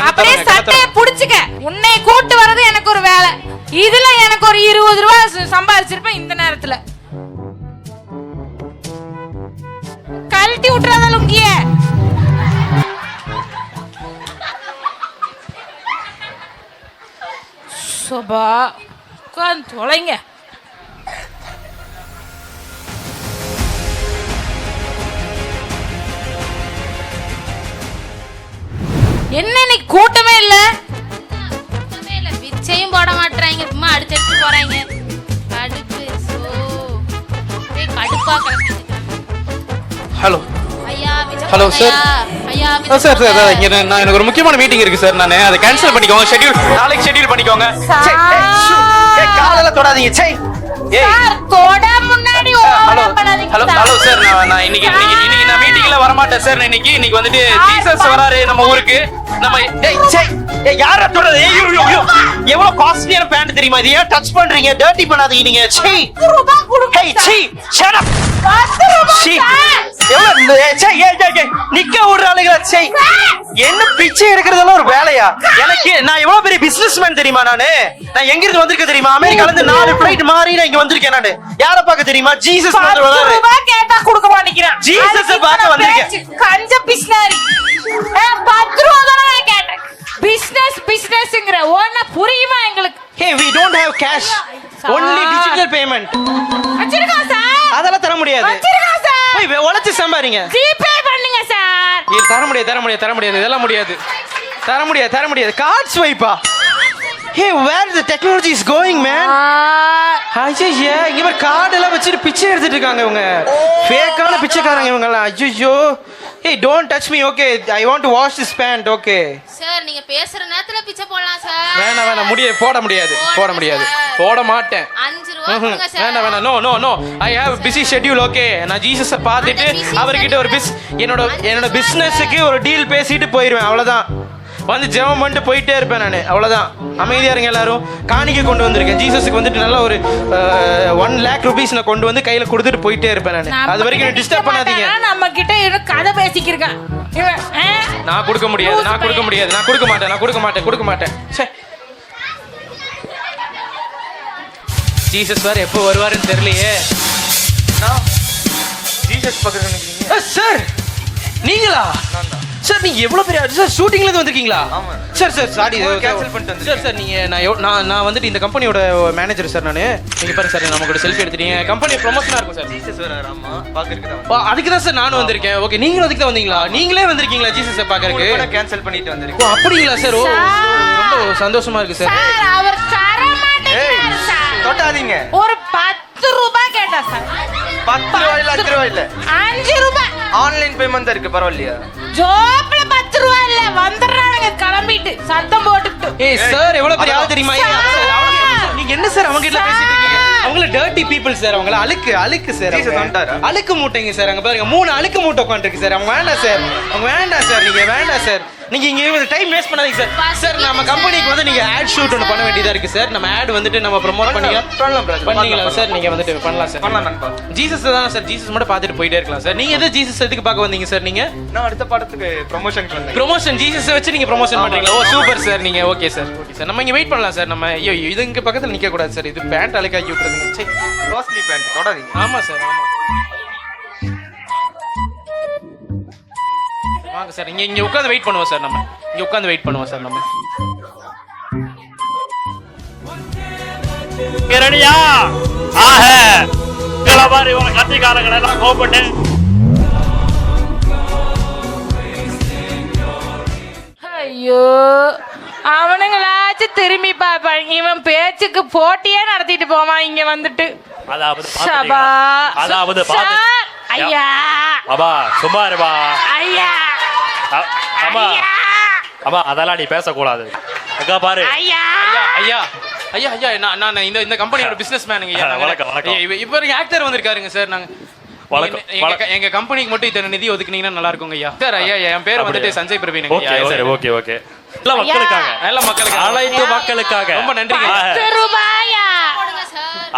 அப்படியே சட்டையை புடிச்சுக்க. உன்னை கூட்டு வர்றது எனக்கு ஒரு வேலை. இதுல எனக்கு ஒரு 20 ரூபாய் சம்பாதிச்சிருப்பேன் இந்த நேரத்துல. கழட்டி விட்டுறத லுங்கிய. சோபா உட்காந்து தொலைங்க. என்ன இன்னைக்கு கூட்டமே இல்ல? கூட்டமே இல்ல. பிச்சையும் போட மாட்டறாங்க. சும்மா அடிச்சு போறாங்க. கடுப்பு. சோ டேய் கடுப்பா கிளம்பிட்டு. ஹலோ ஐயா ஹலோ சார். ஐயா சார் இங்க நான் எனக்கு ஒரு முக்கியமான மீட்டிங் இருக்கு சார். நான் அதை கேன்சல் பண்ணிக்கோங்க. ஷெட்யூல் நாளைக்கு ஷெட்யூல் பண்ணிக்கோங்க. காலையில தொடாதீங்க. சை சார் தொட முன்னாடி ஹலோ ஹலோ ஹலோ சார். நான் இன்னைக்கு நான் மீட்டிங்ல வர மாட்டேன் சார். இன்னைக்கு வந்துட்டு ஜீசஸ் வராரு நம்ம ஊருக்கு. நம்ம யார தொடுறது? எவ்வளவு காஸ்ட்லியான பேண்ட் தெரியுமா? இது ஏன் டச் பண்றீங்க? டர்ட்டி பண்ணாதீங்க நீங்க. சை ஹேய் சை ஷட் அப். 10 ரூபாய். நிக்க விடுறாளுங்களா? சை என்ன பிச்சை எடுக்கிறதெல்லாம் ஒரு வேலையா? எனக்கு நான் எவ்வளவு பெரிய பிசினஸ்மேன் தெரியுமா? நான் எங்க இருந்து வந்திருக்கேன் தெரியுமா? அமெரிக்கால இருந்து 4 ஃளைட் மாறி நான் இங்க வந்திருக்கேன். நானு யார பார்க்க தெரியுமா? ஜீசஸ் வந்து வராரு. 10 ரூபாய் கேட்டா கொடுக்க மாட்டேங்கிறேன். ஜீசஸ் பார்க்க வந்திருக்கேன். கஞ்ச பிஸ்னரி. 10 ரூபாய் தான் கேட்டேன். பிசினஸ்ங்கற ஒண்ணு புரியுமா எங்களுக்கு? Hey, we don't have cash. Only digital payment. வச்சிருக்கோம் சார். அதெல்லாம் தர முடியாது. வச்சிருக்கோம் சார். போய் உழைச்சு சம்பாரிங்க. ஜிபே பண்ணுங்க சார். இது தர முடியாது. இதெல்லாம் முடியாது. தர முடியாது. Card ஸ்வைப்பா. Hey, where the technology is going, man? ஐயோ, இங்க பாரு கார்ட் எல்லாம் வச்சிட்டு பிச்சை எடுத்துட்டு இருக்காங்க இவங்க. ஃபேக்கான பிச்சைக்காரங்க இவங்க எல்லாம். ஐயோ. Hey, don't touch me, okay? I want to wash this pant, okay? Sir நீங்க பேசுற நேரத்துல பிச்சை போடலாம் சார். வேணாம் போட முடியாது. போட மாட்டேன். 5 ரூபாய் கொடுங்க சார். வேணாம். No. I have a busy schedule, okay? நான் ஜீசஸை பார்த்துட்டு அவர்கிட்ட ஒரு என்னோட பிசினஸுக்கு ஒரு டீல் பேசிட்டு போயிடுவேன். அவ்வளவுதான். வந்து ஜெபம் பண்ணிட்டு போயிட்டே இருப்பேன் நான். அவ்வளவுதான். அமைதியா இருங்க எல்லாரும். காணிக்கை கொண்டு வந்திருக்கேன். ஜீசஸுக்கு வந்துட்டு நல்ல ஒரு 1 lakh rupees நான் கொண்டு வந்து கையில கொடுத்துட்டு போயிட்டே இருப்பேன் நான். அது வரைக்கும் டிஸ்டர்ப் பண்ணாதீங்க. நம்ம கிட்ட இன்னும் கதை பேசிக்கிருக்கான். நான் கொடுக்க முடியாது. நான் கொடுக்க மாட்டேன். சே ஜீசஸ் வேற எப்போ வருவாருன்னு தெரியலையே. ஜீசஸ் பக்கத்துல சார் நீங்களா? சார் நீங்க எவ்வளவு பெரிய சார் ஷூட்டிங்ல இருந்து வந்திருக்கீங்களா? சார் சாரி கேன்சல் பண்ணிட்டு சார் நீங்க நான் வந்துட்டு இந்த கம்பெனியோட மேனேஜர் சார். நானு நீங்க பாருங்க சார் நம்ம கூட செல்ஃபி எடுத்துட்டீங்க. கம்பெனி ப்ரமோஷனா இருக்கும் சார். ஜீசஸ் வராராமா பாக்குறதுக்கு தான். அதுக்கு தான் சார் நானும் வந்திருக்கேன். ஓகே நீங்களும் அதுக்கு தான் வந்தீங்களா? நீங்களே வந்திருக்கீங்களா ஜீசஸை பாக்குறதுக்கு? நான் கேன்சல் பண்ணிட்டு வந்திருக்கேன். ஓ அப்படிங்களா சார்? ஓ ரொம்ப சந்தோஷமா இருக்கு சார். அவர் தர மாட்டேங்கிறார் சார். தொட்டாதீங்க. ஒரு 10 ரூபாய் கேட்டா சார். 10 ரூபாய் இல்ல 5 ரூபாய் இல்ல 5 ரூபாய். ஆன்லைன் பேமெண்ட் தான் இருக்கு. பரவாயில்லையா? ஜோப்ல 10 ரூபாய் இல்ல வந்துறானுங்க கிளம்பிட்டு சத்தம் போட்டுட்டு. ஏய் சார் எவ்வளவு பெரிய ஆள் தெரியுமா? நீங்க என்ன சார் அவங்க கிட்ட பேசிட்டு இருக்கீங்க? அவங்கள டர்ட்டி பீப்பிள் சார். அவங்கள அழுக்கு சார். அழுக்கு மூட்டைங்க சார். அங்க பாருங்க 3 அழுக்கு மூட்டை உட்காந்துருக்கு சார். அவங்க வேண்டாம் சார். நீங்க வேண்டாம் சார். நீங்க இங்க டைம் வேஸ்ட் பண்ணாதீங்க சார். சார் நம்ம கம்பெனிக்கு வந்து நீங்க ஆட் ஷூட் ஒன்று பண்ண வேண்டியதா இருக்கு சார். நம்ம ஆட் வந்துட்டு நம்ம ப்ரோமோட் பண்ணீங்களா சார்? நீங்க வந்துட்டு பண்ணலாம் சார். ஜீசஸ் தான் சார். ஜீசஸ் மட்டும் பார்த்துட்டு போயிட்டே இருக்கலாம் சார். நீங்க எது ஜீசஸ் எதுக்கு பார்க்க வந்தீங்க சார்? நீங்க நான் அடுத்த படத்துக்கு ப்ரொமோஷன் ஜீசஸ் வச்சு நீங்க ப்ரொமோஷன் பண்றீங்களா? ஓ சூப்பர் சார். நீங்க ஓகே சார். நம்ம இங்க வெயிட் பண்ணலாம் சார். நம்ம ஐயோ இது இங்க பக்கத்துல நிக்க கூடாது சார். இது பேண்ட் அழுக்காக்கி விட்டுறதுங்க. சே காஸ்ட்லி பேண்ட் தொடாதீங்க. ஆமா சார் ஆமா. வாங்க சார். இங்க உட்கார்ந்து வெயிட் பண்ணுவோம் சார். நம்ம இங்க உட்கார்ந்து வெயிட் பண்ணுவோம் சார். நம்ம ரெடியா? ஆஹ கிளபாரி உன கத்திக்காரங்களை எல்லாம் கோபப்பட்டு ஐயோ அவனுங்களாச்சும் திரும்பி பாப்பாங்க. இவன் பேச்சுக்கு போட்டியே நடத்திட்டு போவான் இங்க வந்துட்டு. அதாவது ஐயா அப்பா சும்மா இருப்பா. ஐயா அம்மா அதெல்லாம் நீ பேசக்கூடாது. அக்கா பாரு. ஐயா நான் இந்த கம்பெனியோட பிசினஸ் மேனுங்க. இவர் ஆக்டர் வந்திருக்காருங்க சார். நாங்க எங்க கம்பெனிக்கு மட்டும் இத்தனை நிதி ஒதுக்குனீங்கன்னா நல்லா இருக்குங்க ஐயா. சார் ஐயா என் பேர் வந்துட்டு சஞ்சய் பிரவீன். ஓகே எல்லா மக்களுக்காக அனைத்து மக்களுக்காக ரொம்ப நன்றிங்க.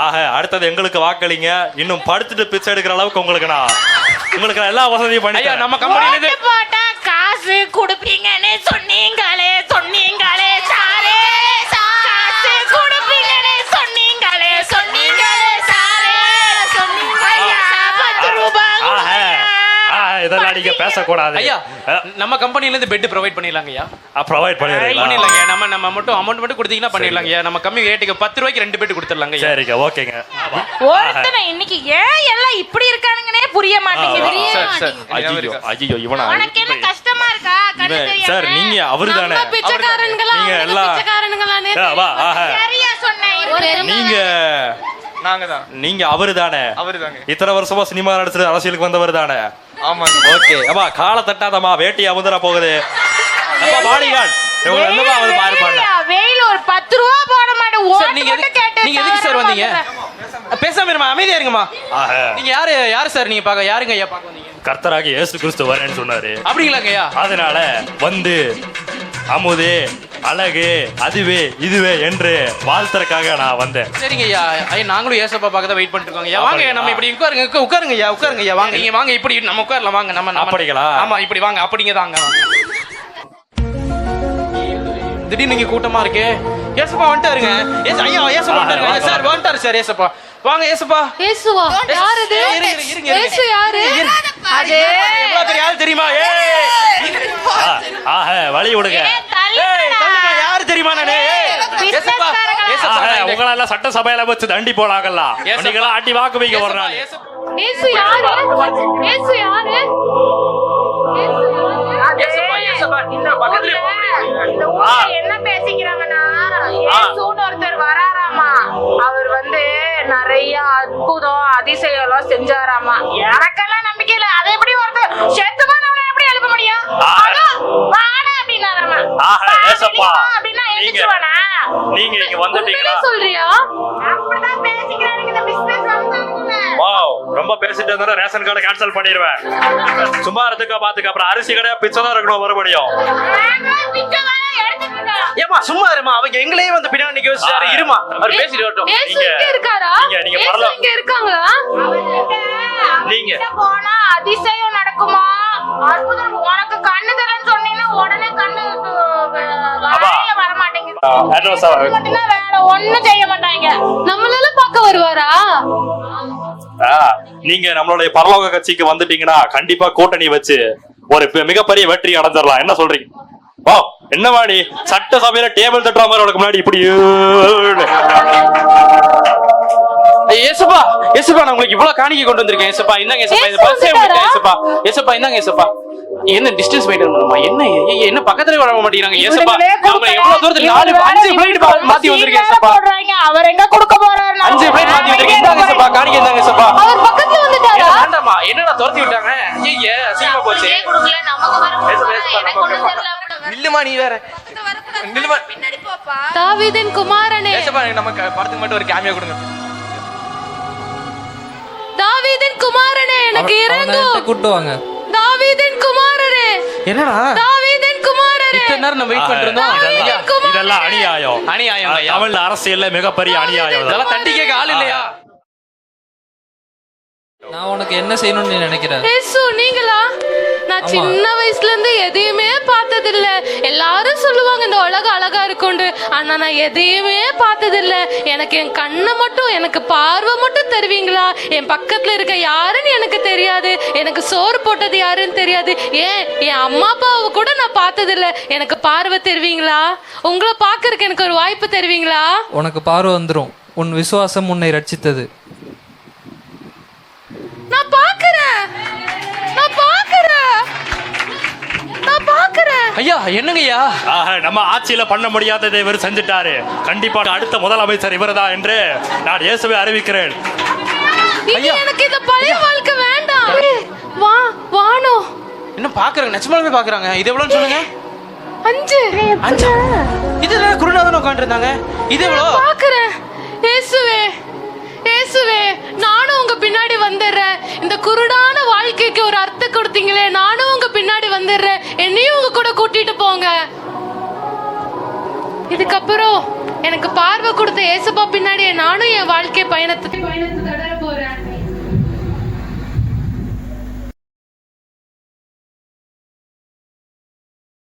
ஆக அடுத்தது எங்களுக்கு வாக்களிங்க. இன்னும் படுத்துட்டு பிச்சை எடுக்கிற அளவுக்கு உங்களுக்கு எல்லா வசதியும் பண்ணி நம்ம கம்பெனில போட்டா காசு காசு கொடுப்பீங்கன்னு சொன்னீங்களே சாரே காசு கொடுப்பீங்கன்னு சொன்னீங்களே சாரே ஐயா 10 ரூபாய் இதெல்லாம் நீங்க பேசக்கூடாது ஐயா நம்ம கம்பெனில இருந்து பெட் ப்ரொவைட் பண்ணிடலாங்க ஐயா. ப்ரொவைட் பண்ணிடுறீங்களா? பண்ணிடலாங்க. நம்ம மட்டும் அமௌண்ட் மட்டும் கொடுத்தீங்கன்னா பண்ணிடலாங்க ஐயா. நம்ம கம்மி ரேட்டுக்கு 10 ரூபாய்க்கு 2 பெட் கொடுத்துடலாங்க ஐயா. சரிங்க, ஓகேங்க. ஒருத்தனை இன்னைக்கு ஏன் எல்லாம் இப்படி இருக்கானுங்கன்னே புரிய மாட்டேங்குது. ஐயோ இவனா உனக்கு என்ன கஷ்டமா இருக்கா? கண்ணு தெரியாம? சார் நீங்க அவருதானே? நம்ம பிச்சைக்காரன்களா? நீங்க அவங்க எல்லாம் பிச்சைக்காரன்களானே வா சரியா சொன்னேன். நீங்க நீங்க அவருதானே? இத்தனை வருஷமா சினிமா நடிச்சு அரசியலுக்கு வந்தவர் தானே? ஆமாங்க. ஓகே அப்பா காலை தட்டாதம்மா, வேட்டி அமுதரா போகுது. அப்பா பாடிகார்டு இவங்க என்னமா வந்து பாருப்பாங்க. வெயில் ஒரு 10 ரூபா போட மாட்டேன். சார் நீங்க எதுக்கு சார் வந்தீங்க? பேசாம இருமா, அமைதியா இருங்கம்மா. நீங்க யாரு சார்? நீங்க யாருங்க ஐயா பார்க்க வந்தீங்க? கர்த்தராகி இயேசு கிறிஸ்து வரேன்னு சொன்னாரு. அப்படிங்களாங்க ஐயா? அதனால வந்து அமுதே அழகு அதுவே இதுவே என்று வாழ்த்துறதுக்காக நான் வந்தேன். சரிங்க ஐயா. ஐயா நாங்களும் ஏசப்பா பார்க்க தான் வெயிட் பண்ணிட்டு இருக்கோங்க ஐயா. வாங்க நம்ம இப்படி உட்காருங்க ஐயா. வாங்க நீங்க வாங்க, இப்படி நம்ம உட்காரலாம் வாங்க. நம்ம அப்படிங்களா? ஆமா இப்படி வாங்க. அப்படிங்க தாங்க. திடீர்னு நீங்க கூட்டமா இருக்கு. ஏசப்பா வந்துட்டாருங்க. ஐயா ஏசப்பா வந்துட்டாருங்க சார். வந்துட்டாரு சார் ஏசப்பா. வாங்க ஏசப்பா. இயேசுவா? யார் இது? இயேசு யாரு? அது எவ்வளவு பெரிய ஆள் தெரியுமா? வழி விடுங்க. யாரு தெரியுமா? நானு ஏசப்பா. உங்களெல்லாம் சட்டசபையில வச்சு தண்டி போனாங்கல்ல, நீங்களா ஆட்டி வாக்குவீங்க ஒரு நாள். இயேசு யாரு? இயேசு யாரு? என்ன பேசிக்கிறாங்கன்னா, இயேசுன்னு ஒருத்தர் வராராமா. அவர் வந்து நிறைய அற்புதம் அதிசயம் எல்லாம் செஞ்சாராமா. எனக்கெல்லாம் நம்பிக்கை இல்ல. அதை எப்படி ஒருத்தர் செத்துமா நம்மள எப்படி எழுப்ப முடியும்? வாடா அப்படின்னாராமா. அப்படின்னா எழுந்துருவானா? நீங்க இங்க வந்துட்டீங்களா? சொல்றியா? அப்படிதான் பேசிக்கிறாங்க இந்த பிசினஸ் வந்தாங்க. வாவ், ரொம்ப பேசிட்டு இருந்தா ரேஷன் கார்டு கேன்சல் பண்ணிடுவேன். சும்மா இருந்துக்க பாத்துக்க. அப்புறம் அரிசி கடையா பிச்சை தான் இருக்கணும் மறுபடியும். ஏமா சும்மா இருமா. அவங்க எங்களே வந்து பின்னாடி நிக்க வச்சாரு. இருமா, அவர் பேசிட்டு வரட்டும். இயேசு இங்க இருக்காரா? நீங்க இயேசு வரலாம். இங்க இருக்காங்களா? நீங்க போனா அதிசயம் நடக்குமா? அற்புதம். உனக்கு கண்ணு தெரியலன்னு சொன்னீங்கன்னா உடனே கண்ணு வர மாட்டேங்குது. வேற ஒண்ணும் செய்ய மாட்டாங்க. நம்மளால பார்க்க வருவாரா? நீங்க நம்மளுடைய பரலோக கட்சிக்கு வந்துட்டீங்கன்னா கண்டிப்பா கூட்டணி வச்சு ஒரு மிகப்பெரிய வெற்றி அடைஞ்சிடலாம். என்ன சொல்றீங்க? ஓ என்னவா நீ சட்டசபையில டேபிள் தட்டுற மாதிரி உனக்கு முன்னாடி இப்படி ஏசப்பா நான் உங்களுக்கு இவ்வளவு காணிக்கை கொண்டு வந்திருக்கேன். ஏசப்பா இந்தாங்க. ஏசப்பா இந்த பர்ஸ் ஏசப்பா. ஏசப்பா இந்தாங்க. ஏசப்பா என்ன டிஸ்டன்ஸ் மெயின்டைன் பண்ணணுமா? என்ன பக்கத்துல வர மாட்டேங்கிறாங்க? ஏசப்பா நம்ம எவ்வளவு தூரத்துல 5 ஃளைட் மாத்தி வந்திருக்கேன். ஏசப்பா அவர் எங்க கொடுக்க போறாரு? 5 ஃளைட் மாத்தி வந்திருக்கேன். இந்தாங்க ஏசப்பா காணிக்கை. இந்தாங்க ஏசப்பா. அவர் பக்கத்துல வந்துட்டாரா? வேண்டாமா, என்னடா துரத்தி விட்டாங்க. ஐயே அசிங்கமா போச்சு. கொடுக்கல நமக்கு நில்லுமா, நீ வேற நில்லுமா. பின்னாடி போப்பா. தாவீதின் குமாரனே. ஏசப்பா நம்ம படத்துக்கு மட்டும் ஒரு கேமியா கொடுங்க. தாவீதின் குமாரனே எனக்கு இறங்கும். கூட்டுவாங்க. தாவீதின் குமாரனே. என்னடா தாவீதின் குமாரனே. இத்தனை நேரம் நம்ம வெயிட் பண்ணிட்டு இருந்தோம். இதெல்லாம் அநியாயம். அநியாயம் ஐயா. தமிழ் அரசியல்ல மிகப்பெரிய அநியாயம். இதெல்லாம் தட்டி கேட்க ஆள் இல்லையா? நான் உனக்கு என்ன செய்யணும்னு நீ நினைக்கிற? இயேசு நீங்களா? நான் சின்ன வயசுல இருந்து எதையுமே பார்த்ததில்ல. எல்லாரும் சொல்லுவாங்க இந்த உலகம் அழகா இருக்கும்னு. ஆனா நான் எதையுமே பார்த்ததில்ல. எனக்கு என் கண்ணை மட்டும், எனக்கு பார்வை மட்டும் தருவீங்களா? என் பக்கத்துல இருக்க யாருன்னு எனக்கு தெரியாது. எனக்கு சோறு போட்டது யாருன்னு தெரியாது. ஏன் என் அம்மா அப்பாவை கூட நான் பார்த்ததில்ல. எனக்கு பார்வை தருவீங்களா? உங்களை பார்க்கறதுக்கு எனக்கு ஒரு வாய்ப்பு தருவீங்களா? உனக்கு பார்வை வந்துரும். உன் விசுவாசம் உன்னை ரட்சித்தது. நான் பார்க்கறேன். ஐயா என்னங்கய்யா? நம்ம ஆட்சியில பண்ண முடியாததை இவர் செஞ்சுட்டாரு. கண்டிப்பா அடுத்த முதலமைச்சர் இவர்தான் என்று நான் இயேசுவை அறிவிக்கிறேன். ஐயா எனக்கு இந்த பழைய வாழ்க்கை வேண்டாம். வா வானோ. என்ன பாக்குறாங்க? நிஜமாலுமே பாக்குறாங்க. இது எவ்வளவுன்னு சொல்லுங்க. 5. இது என்ன குருநாதன் உட்கார்ந்து இருந்தாங்க? இது எவ்வளவு? பாக்குறேன். இயேசுவே நானும் உங்க பின்னாடி வந்துடுறேன். இந்த குருடான வாழ்க்கைக்கு ஒரு அர்த்தம் கொடுத்தீங்களே, நானும் உங்க பின்னாடி வந்துடுறேன். என்னையும் உங்க கூட கூட்டிட்டு போங்க. இதுக்கப்புறம் எனக்கு பார்வை கொடுத்த ஏசப்பா பின்னாடி நானும் என் வாழ்க்கை பயணத்தை